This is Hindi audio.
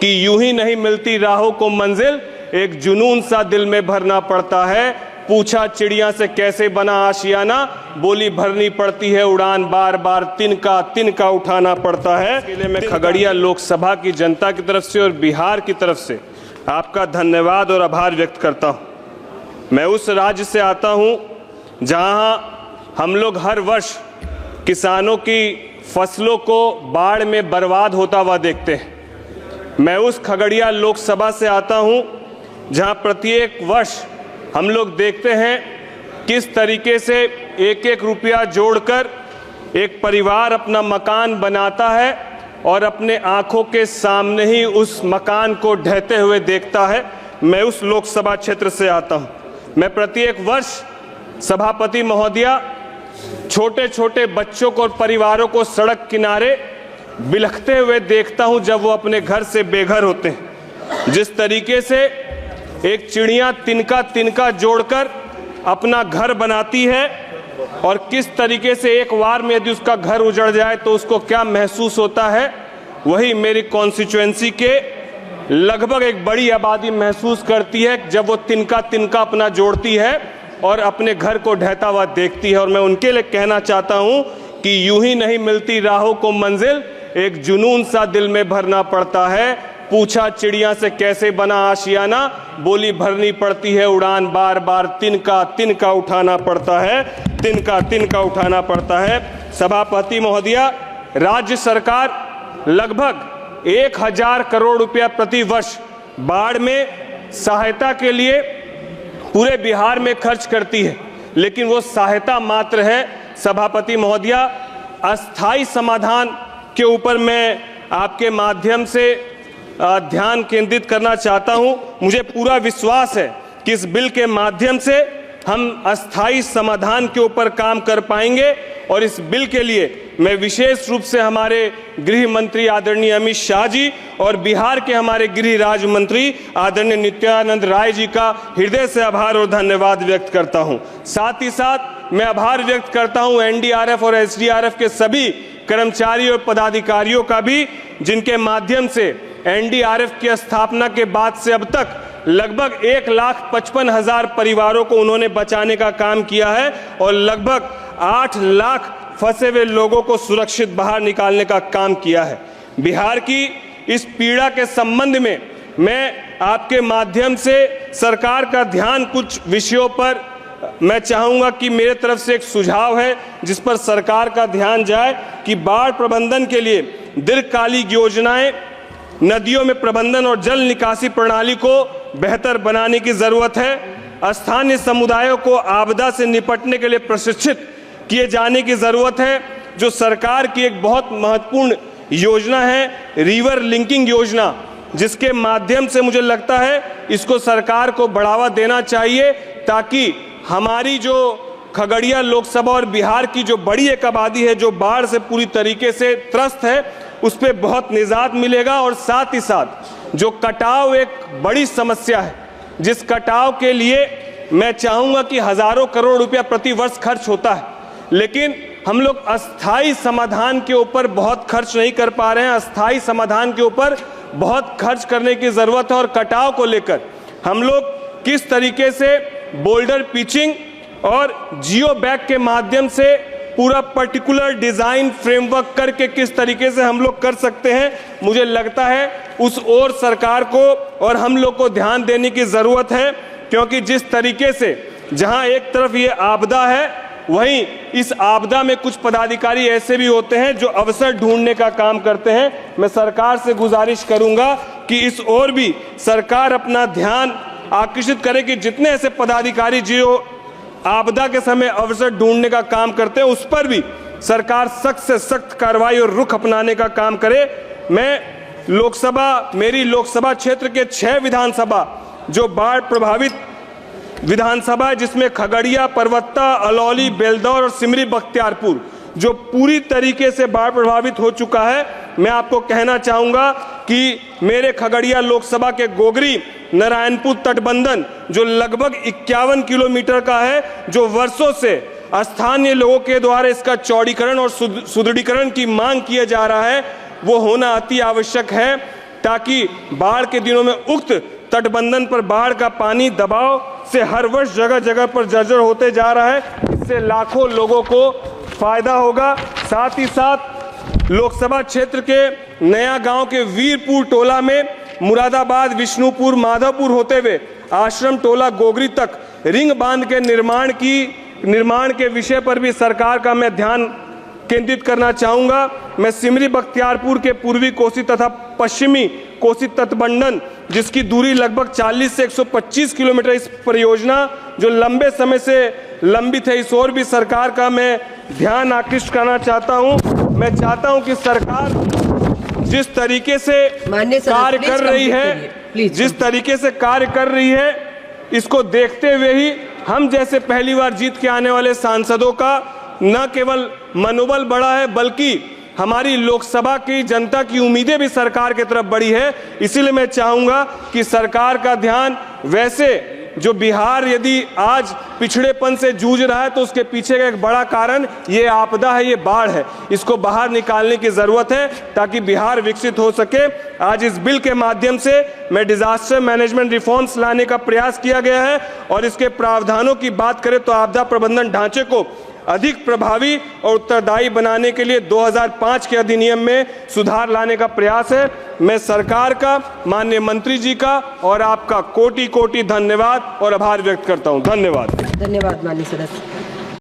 कि यूं ही नहीं मिलती राहों को मंजिल, एक जुनून सा दिल में भरना पड़ता है। पूछा चिड़िया से कैसे बना आशियाना, बोली भरनी पड़ती है उड़ान, बार बार तिनका तिनका उठाना पड़ता है। इसके लिए मैं खगड़िया लोकसभा की जनता की तरफ से और बिहार की तरफ से आपका धन्यवाद और आभार व्यक्त करता हूँ। मैं उस राज्य से आता हूँ जहाँ हम लोग हर वर्ष किसानों की फसलों को बाढ़ में बर्बाद होता हुआ देखते हैं। मैं उस खगड़िया लोकसभा से आता हूँ जहाँ प्रत्येक वर्ष हम लोग देखते हैं किस तरीके से एक एक रुपया जोड़कर एक परिवार अपना मकान बनाता है और अपने आंखों के सामने ही उस मकान को ढहते हुए देखता है। मैं उस लोकसभा क्षेत्र से आता हूँ। मैं प्रत्येक वर्ष सभापति महोदया छोटे छोटे बच्चों को और परिवारों को सड़क किनारे बिलखते हुए देखता हूँ जब वो अपने घर से बेघर होते हैं। जिस तरीके से एक चिड़िया तिनका तिनका जोड़कर अपना घर बनाती है और किस तरीके से एक बार में यदि उसका घर उजड़ जाए तो उसको क्या महसूस होता है, वही मेरी कॉन्स्टिट्यूएंसी के लगभग एक बड़ी आबादी महसूस करती है जब वो तिनका तिनका अपना जोड़ती है और अपने घर को ढहता हुआ देखती है। और मैं उनके लिए कहना चाहता हूँ कि यूं ही नहीं मिलती राहों को मंजिल, एक जुनून सा दिल में भरना पड़ता है। पूछा चिड़िया से कैसे बना आशियाना, बोली भरनी पड़ती है उड़ान, बार बार तिनका तिनका उठाना पड़ता है, तिनका तिनका उठाना पड़ता है। सभापति महोदया, राज्य सरकार लगभग 1000 करोड़ रुपया प्रति वर्ष बाढ़ में सहायता के लिए पूरे बिहार में खर्च करती है, लेकिन वो सहायता मात्र है। सभापति महोदया, अस्थायी समाधान के ऊपर मैं आपके माध्यम से ध्यान केंद्रित करना चाहता हूं। मुझे पूरा विश्वास है कि इस बिल के माध्यम से हम अस्थायी समाधान के ऊपर काम कर पाएंगे और इस बिल के लिए मैं विशेष रूप से हमारे गृह मंत्री आदरणीय अमित शाह जी और बिहार के हमारे गृह राज्य मंत्री आदरणीय नित्यानंद राय जी का हृदय से आभार और धन्यवाद व्यक्त करता हूं। साथ ही साथ मैं आभार व्यक्त करता हूं एनडीआरएफ और एसडीआरएफ के सभी कर्मचारी और पदाधिकारियों का भी, जिनके माध्यम से एनडीआरएफ की स्थापना के बाद से अब तक लगभग 1,55,000 परिवारों को उन्होंने बचाने का काम किया है और लगभग 8 लाख फंसे हुए लोगों को सुरक्षित बाहर निकालने का काम किया है। बिहार की इस पीड़ा के संबंध में मैं आपके माध्यम से सरकार का ध्यान कुछ विषयों पर मैं चाहूंगा कि मेरे तरफ से एक सुझाव है जिस पर सरकार का ध्यान जाए कि बाढ़ प्रबंधन के लिए दीर्घकालिक योजनाएं, नदियों में प्रबंधन और जल निकासी प्रणाली को बेहतर बनाने की जरूरत है। स्थानीय समुदायों को आपदा से निपटने के लिए प्रशिक्षित किए जाने की जरूरत है। जो सरकार की एक बहुत महत्वपूर्ण योजना है रिवर लिंकिंग योजना, जिसके माध्यम से मुझे लगता है इसको सरकार को बढ़ावा देना चाहिए ताकि हमारी जो खगड़िया लोकसभा और बिहार की जो बड़ी एक आबादी है जो बाढ़ से पूरी तरीके से त्रस्त है, उस पर बहुत निजात मिलेगा। और साथ ही साथ जो कटाव एक बड़ी समस्या है, जिस कटाव के लिए मैं चाहूंगा कि हजारों करोड़ रुपया प्रति वर्ष खर्च होता है, लेकिन हम लोग अस्थायी समाधान के ऊपर बहुत खर्च नहीं कर पा रहे हैं। अस्थायी समाधान के ऊपर बहुत खर्च करने की जरूरत है और कटाव को लेकर हम लोग किस तरीके से बोल्डर पिचिंग और जियो बैग के माध्यम से पूरा पर्टिकुलर डिजाइन फ्रेमवर्क करके किस तरीके से हम लोग कर सकते हैं, मुझे लगता है उस ओर सरकार को और हम लोग को ध्यान देने की जरूरत है। क्योंकि जिस तरीके से जहां एक तरफ ये आपदा है, वहीं इस आपदा में कुछ पदाधिकारी ऐसे भी होते हैं जो अवसर ढूंढने का काम करते हैं। मैं सरकार से गुजारिश करूंगा कि इस ओर भी सरकार अपना ध्यान आकर्षित करे कि जितने ऐसे पदाधिकारी जो आपदा के समय अवसर ढूंढने का काम करते हैं, उस पर भी सरकार सख्त से सख्त कार्रवाई और रुख अपनाने का काम करे। मैं मेरी लोकसभा क्षेत्र के 6 विधानसभा जो बाढ़ प्रभावित विधानसभा है, जिसमें खगड़िया, परवत्ता, अलौली, बेलदौर और सिमरी बख्तियारपुर जो पूरी तरीके से बाढ़ प्रभावित हो चुका है, मैं आपको कहना चाहूंगा कि मेरे खगड़िया लोकसभा के गोगरी नारायणपुर तटबंधन जो लगभग 51 किलोमीटर का है, जो वर्षों से स्थानीय लोगों के द्वारा इसका चौड़ीकरण और सुदृढ़ीकरण की मांग किया जा रहा है, वो होना अति आवश्यक है। ताकि बाढ़ के दिनों में उक्त तटबंधन पर बाढ़ का पानी दबाव से हर वर्ष जगह जगह पर जर्जर होते जा रहा है। इससे लाखों लोगों को फायदा होगा। साथ ही साथ लोकसभा क्षेत्र के नया गांव के वीरपुर टोला में मुरादाबाद, विष्णुपुर, माधवपुर होते हुए आश्रम टोला गोगरी तक रिंग बांध के निर्माण के विषय पर भी सरकार का मैं ध्यान केंद्रित करना चाहूँगा। मैं सिमरी बख्तियारपुर के पूर्वी कोसी तथा पश्चिमी कोसी तटबंधन, जिसकी दूरी लगभग 40 से 125 किलोमीटर, इस परियोजना जो लंबे समय से लंबित है, इस ओर भी सरकार का मैं ध्यान आकृष्ट करना चाहता हूँ। मैं चाहता हूँ कि सरकार जिस तरीके से कार्य कर रही है, इसको देखते हुए ही हम जैसे पहली बार जीत के आने वाले सांसदों का न केवल मनोबल बढ़ा है, बल्कि हमारी लोकसभा की जनता की उम्मीदें भी सरकार की तरफ बढ़ी है। इसीलिए मैं चाहूंगा कि सरकार का ध्यान, वैसे जो बिहार यदि आज पिछड़ेपन से जूझ रहा है तो उसके पीछे का एक बड़ा कारण ये आपदा है, ये बाढ़ है। इसको बाहर निकालने की जरूरत है ताकि बिहार विकसित हो सके। आज इस बिल के माध्यम से मैं डिजास्टर मैनेजमेंट रिफॉर्म्स लाने का प्रयास किया गया है और इसके प्रावधानों की बात करें तो आपदा प्रबंधन ढांचे को अधिक प्रभावी और उत्तरदायी बनाने के लिए 2005 के अधिनियम में सुधार लाने का प्रयास है। मैं सरकार का, माननीय मंत्री जी का और आपका कोटि कोटि धन्यवाद और आभार व्यक्त करता हूं। धन्यवाद। धन्यवाद माननीय सदस्य।